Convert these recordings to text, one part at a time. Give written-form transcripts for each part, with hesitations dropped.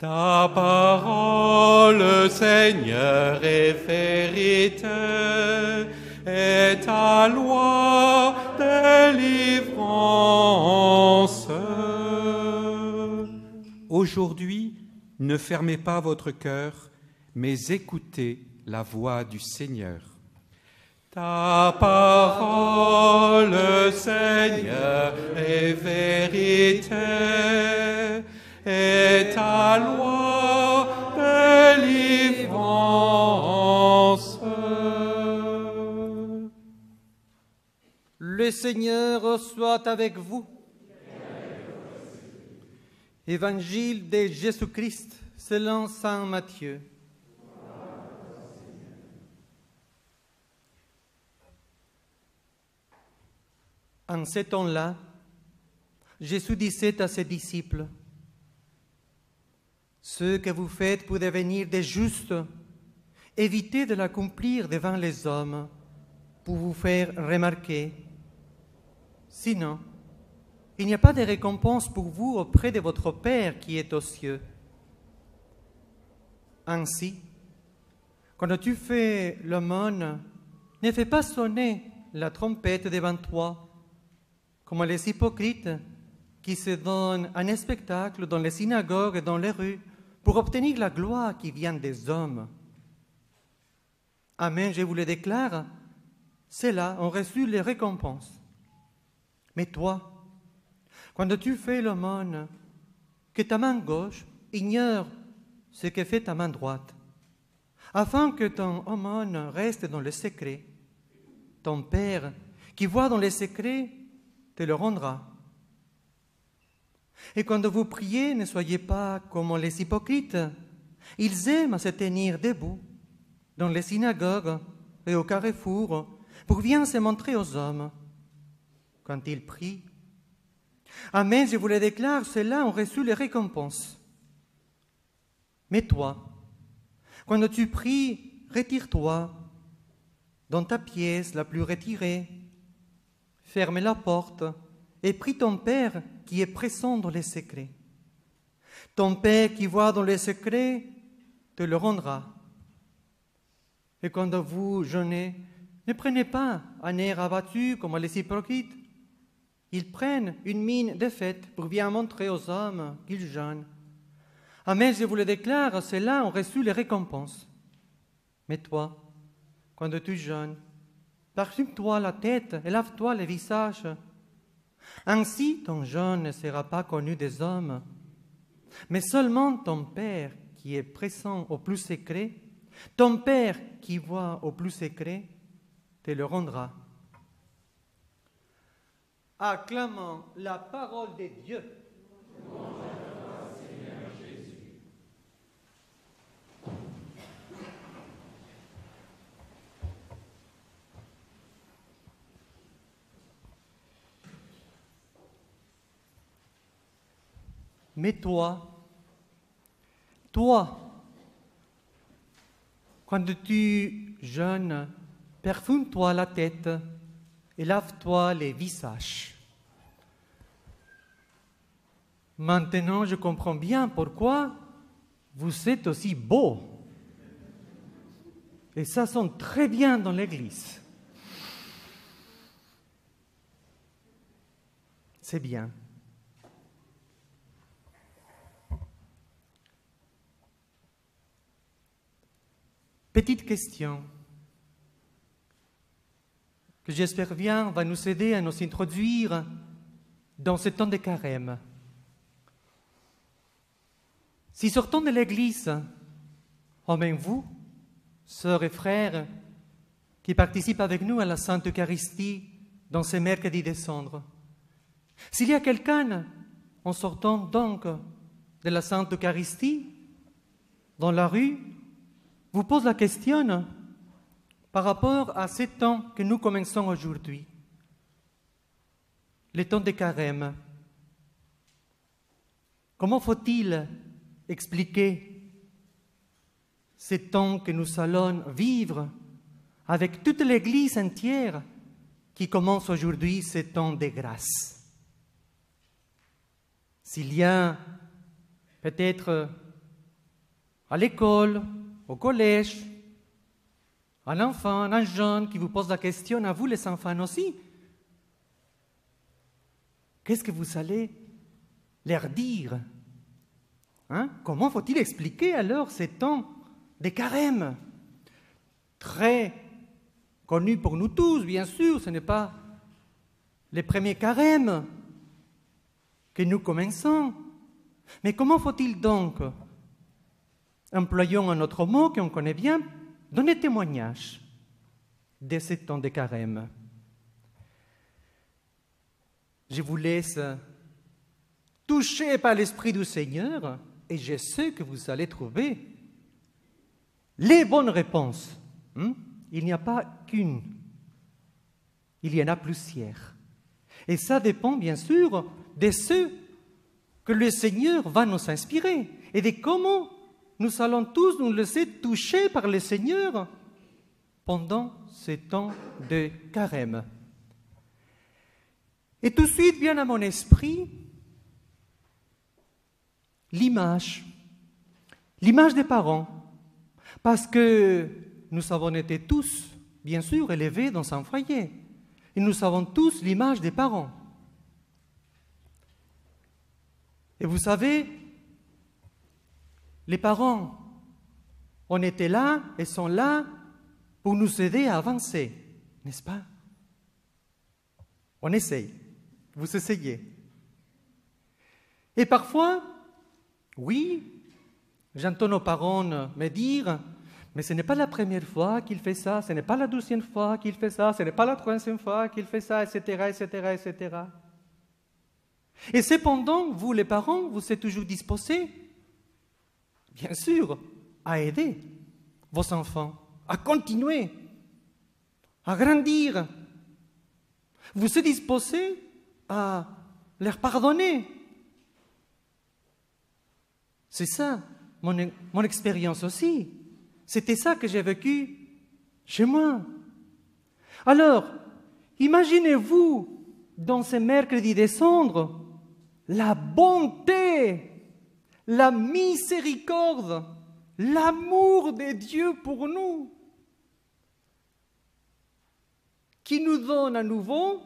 Ta parole, Seigneur, est vérité, et ta loi délivrance. Aujourd'hui, ne fermez pas votre cœur, mais écoutez la voix du Seigneur. Ta parole, Seigneur, est vérité, et ta loi délivrance. Le Seigneur soit avec vous. Évangile de Jésus-Christ selon saint Matthieu. En ce temps-là, Jésus disait à ses disciples, « Ce que vous faites pour devenir des justes, évitez de l'accomplir devant les hommes pour vous faire remarquer. Sinon, il n'y a pas de récompense pour vous auprès de votre Père qui est aux cieux. Ainsi, quand tu fais l'aumône, ne fais pas sonner la trompette devant toi, comme les hypocrites qui se donnent un spectacle dans les synagogues et dans les rues pour obtenir la gloire qui vient des hommes. Amen, je vous le déclare, ceux-là ont reçu les récompenses. Mais toi, quand tu fais l'aumône, que ta main gauche ignore ce que fait ta main droite, afin que ton aumône reste dans le secret. Ton Père, qui voit dans le secret, te le rendra. Et quand vous priez, ne soyez pas comme les hypocrites. Ils aiment se tenir debout dans les synagogues et au carrefour pour bien se montrer aux hommes. Quand ils prient, Amen, je vous le déclare, ceux-là ont reçu les récompenses. Mais toi, quand tu pries, retire-toi dans ta pièce la plus retirée, ferme la porte et prie ton Père qui est présent dans les secrets. Ton Père qui voit dans les secrets te le rendra. Et quand vous jeûnez, ne prenez pas un air abattu comme les hypocrites. Ils prennent une mine défaite pour bien montrer aux hommes qu'ils jeûnent. Amen, je vous le déclare, ceux-là ont reçu les récompenses. Mais toi, quand tu jeûnes, parfume-toi la tête et lave-toi le visage. Ainsi, ton jeûne ne sera pas connu des hommes, mais seulement ton Père qui est présent au plus secret, ton Père qui voit au plus secret, te le rendra. Acclamons la parole de Dieu. Mais toi, quand tu jeûnes, parfume-toi la tête et lave-toi les visages. Maintenant, je comprends bien pourquoi vous êtes aussi beaux. Et ça sonne très bien dans l'église. C'est bien. Petite question que j'espère bien va nous aider à nous introduire dans ce temps de carême. Si sortons de l'église, ou même vous, sœurs et frères, qui participent avec nous à la Sainte Eucharistie dans ce mercredi de cendres, s'il y a quelqu'un, en sortant donc de la Sainte Eucharistie, dans la rue, vous pose la question par rapport à ce temps que nous commençons aujourd'hui, le temps de carême. Comment faut-il expliquer ce temps que nous allons vivre avec toute l'Église entière qui commence aujourd'hui ce temps de grâce? S'il y a peut-être à l'école, au collège, un enfant, un jeune qui vous pose la question, à vous les enfants aussi, qu'est-ce que vous allez leur dire? Comment faut-il expliquer alors ces temps de carême? Très connu pour nous tous, bien sûr, ce n'est pas les premiers carèmes que nous commençons. Mais comment faut-il donc, employons un autre mot qu'on connaît bien, donner témoignage de ces temps de carême? Je vous laisse toucher par l'Esprit du Seigneur et je sais que vous allez trouver les bonnes réponses. Il n'y a pas qu'une, il y en a plusieurs. Et ça dépend bien sûr de ceux que le Seigneur va nous inspirer et de comment nous allons tous nous laisser toucher par le Seigneur pendant ces temps de carême. Et tout de suite vient à mon esprit l'image des parents, parce que nous avons été tous, bien sûr, élevés dans un foyer, et nous avons tous l'image des parents. Et vous savez, les parents, on était là et sont là pour nous aider à avancer, n'est-ce pas? On essaye, vous essayez. Et parfois, oui, j'entends nos parents me dire « Mais ce n'est pas la première fois qu'il fait ça, ce n'est pas la 12e fois qu'il fait ça, ce n'est pas la 3e fois qu'il fait ça, etc., etc., etc. » Et cependant, vous les parents, vous êtes toujours disposés, bien sûr, à aider vos enfants, à continuer, à grandir. Vous êtes disposés à leur pardonner. C'est ça, mon expérience aussi. C'était ça que j'ai vécu chez moi. Alors, imaginez-vous, dans ce mercredi des cendres, la bonté, la miséricorde, l'amour de Dieu pour nous, qui nous donne à nouveau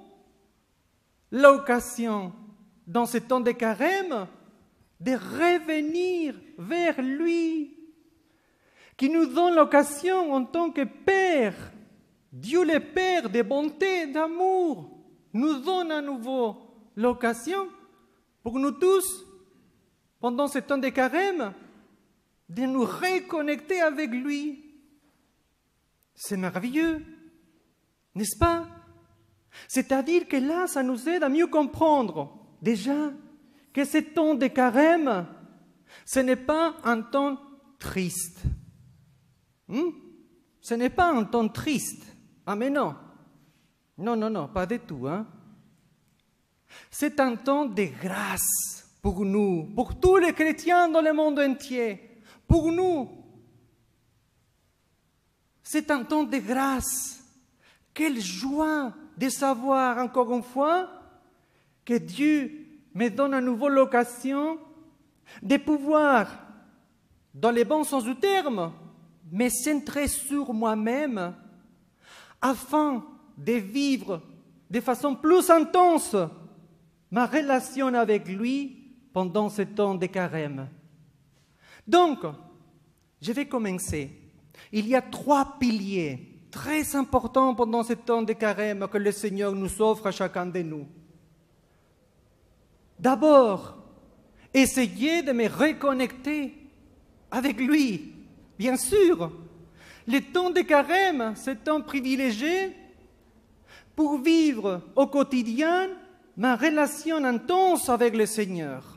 l'occasion, dans ce temps de carême, de revenir vers lui, qui nous donne l'occasion en tant que Père, Dieu le Père de bonté, d'amour, nous donne à nouveau l'occasion pour nous tous, pendant ce temps de carême, de nous reconnecter avec lui. C'est merveilleux, n'est-ce pas? C'est-à-dire que là, ça nous aide à mieux comprendre, déjà, que ce temps de carême, ce n'est pas un temps triste. Ce n'est pas un temps triste. Ah mais non. Non, pas du tout. C'est un temps de grâce pour nous, pour tous les chrétiens dans le monde entier, pour nous. C'est un temps de grâce. Quelle joie de savoir encore une fois que Dieu me donne à nouveau l'occasion de pouvoir, dans le bon sens du terme, me centrer sur moi-même afin de vivre de façon plus intense ma relation avec lui pendant ce temps de carême. Donc, je vais commencer. Il y a 3 piliers très importants pendant ce temps de carême que le Seigneur nous offre à chacun de nous. D'abord, essayez de me reconnecter avec lui. Bien sûr, le temps de carême, c'est un privilégié pour vivre au quotidien ma relation intense avec le Seigneur.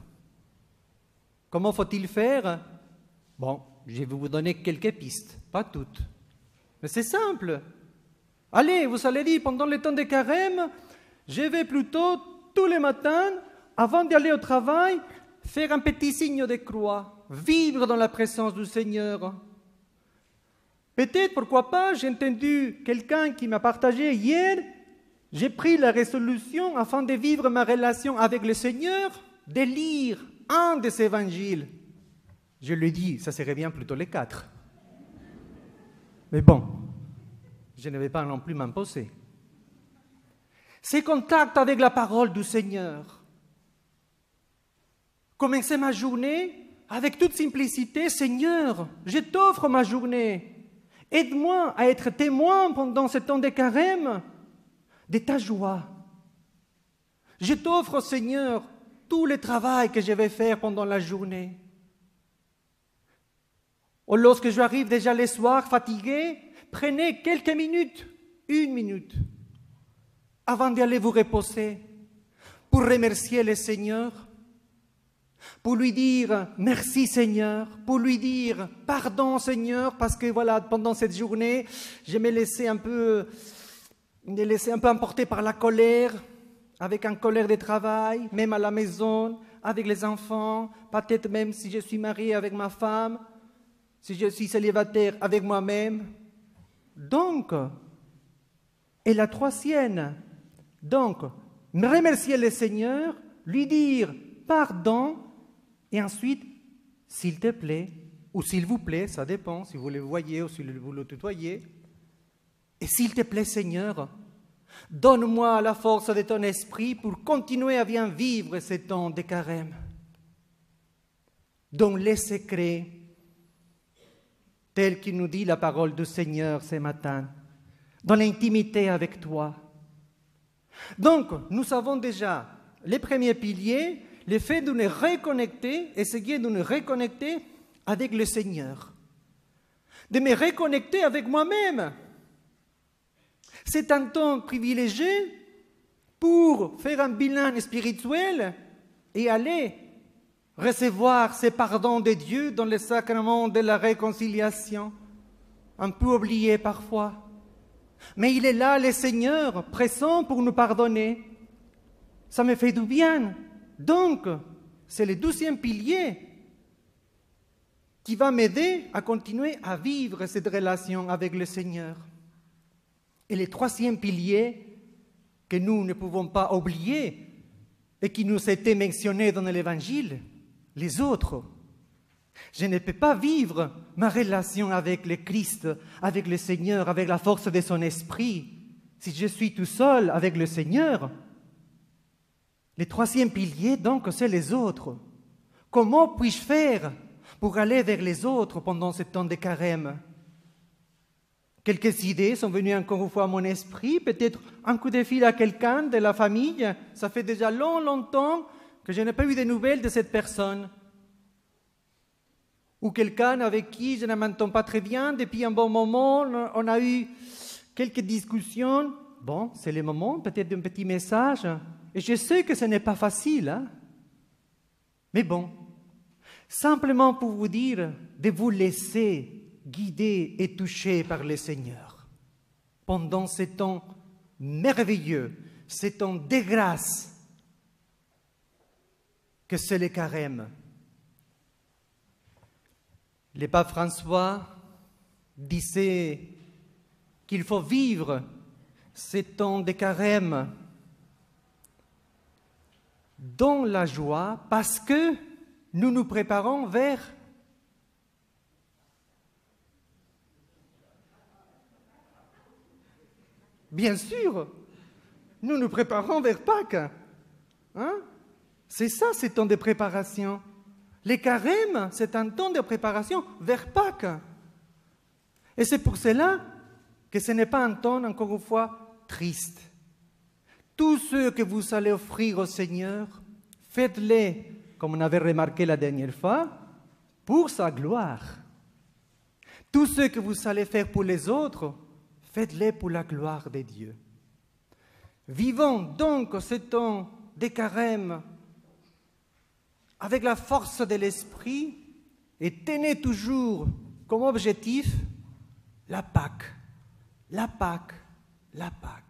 Comment faut-il faire? Bon, je vais vous donner quelques pistes, pas toutes. Mais c'est simple. Allez, vous allez dire, pendant le temps de carême, je vais plutôt tous les matins, avant d'aller au travail, faire un petit signe de croix, vivre dans la présence du Seigneur. Peut-être, pourquoi pas, j'ai entendu quelqu'un qui m'a partagé hier, j'ai pris la résolution, afin de vivre ma relation avec le Seigneur, de lire un des évangiles. Je lui dis, ça serait bien plutôt les 4. Mais bon, je ne vais pas non plus m'imposer. C'est contact avec la parole du Seigneur. Commencer ma journée avec toute simplicité. Seigneur, je t'offre ma journée. Aide-moi à être témoin pendant ce temps de carême de ta joie. Je t'offre, Seigneur, tout le travail que je vais faire pendant la journée. Ou lorsque j'arrive déjà le soir fatigué, prenez quelques minutes, 1 minute, avant d'aller vous reposer, pour remercier le Seigneur, pour lui dire merci Seigneur, pour lui dire pardon Seigneur, parce que voilà, pendant cette journée, je me laissais un peu emporter par la colère, avec une colère de travail, même à la maison, avec les enfants, peut-être même si je suis marié avec ma femme, si je suis célibataire avec moi-même. Donc, et la troisième, donc, remercier le Seigneur, lui dire pardon, et ensuite, s'il te plaît, ou s'il vous plaît, ça dépend, si vous le voyez ou si vous le tutoyez, et s'il te plaît Seigneur, donne-moi la force de ton esprit pour continuer à bien vivre ce temps de carême. Dans les secrets, tel qu'il nous dit la parole du Seigneur ce matin, dans l'intimité avec toi. Donc, nous avons déjà les premiers piliers, le fait de nous reconnecter, essayer de nous reconnecter avec le Seigneur, de me reconnecter avec moi-même. C'est un temps privilégié pour faire un bilan spirituel et aller recevoir ce pardon de Dieu dans le sacrement de la réconciliation, un peu oublié parfois. Mais il est là, le Seigneur, présent pour nous pardonner. Ça me fait du bien. Donc, c'est le 12e pilier qui va m'aider à continuer à vivre cette relation avec le Seigneur. Et le 3e pilier que nous ne pouvons pas oublier et qui nous a été mentionné dans l'Évangile, les autres. Je ne peux pas vivre ma relation avec le Christ, avec le Seigneur, avec la force de son esprit, si je suis tout seul avec le Seigneur. Le 3e pilier, donc, c'est les autres. Comment puis-je faire pour aller vers les autres pendant ce temps de carême? Quelques idées sont venues encore une fois à mon esprit, peut-être un coup de fil à quelqu'un de la famille. Ça fait déjà longtemps que je n'ai pas eu de nouvelles de cette personne. Ou quelqu'un avec qui je ne m'entends pas très bien, depuis un bon moment, on a eu quelques discussions. Bon, c'est le moment, peut-être d'un petit message. Et je sais que ce n'est pas facile, hein? Mais bon, simplement pour vous dire de vous laisser guider et toucher par le Seigneur pendant ce temps merveilleux, ce temps de grâce que c'est le carême. Le pape François disait qu'il faut vivre ce temps de carême dans la joie parce que nous nous préparons vers bien sûr, nous nous préparons vers Pâques. Hein? C'est ça, ce temps de préparation. Le carême, c'est un temps de préparation vers Pâques. Et c'est pour cela que ce n'est pas un temps, encore une fois, triste. Tout ce que vous allez offrir au Seigneur, faites-les, comme on avait remarqué la dernière fois, pour sa gloire. Tout ce que vous allez faire pour les autres, faites-les pour la gloire de Dieu. Vivons donc ce temps de carême avec la force de l'esprit et tenez toujours comme objectif la Pâque, la Pâque, la Pâque.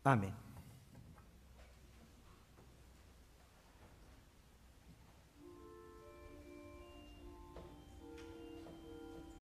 Amen.